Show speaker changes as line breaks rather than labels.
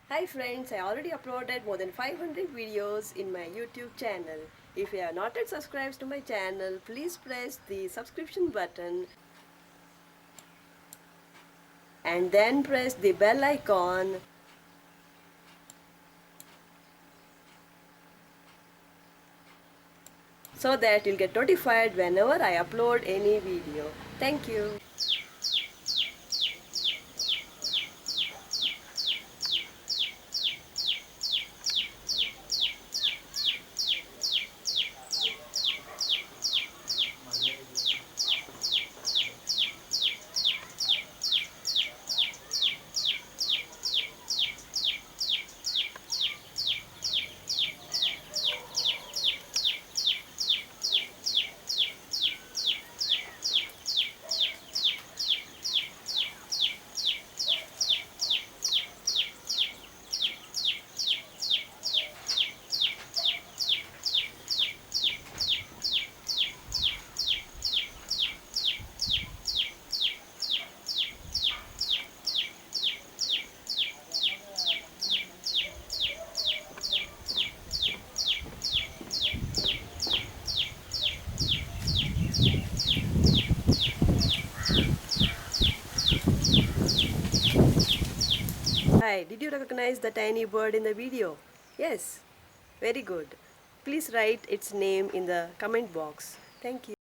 Hi friends, I already uploaded more than 500 videos in my YouTube channel. If you have not yet subscribed to my channel, please press the subscription button and then press the bell icon so that you'll get notified whenever I upload any video. Thank you. Hi, did you recognize the tiny bird in the video? Yes, very good. Please write its name in the comment box. Thank you.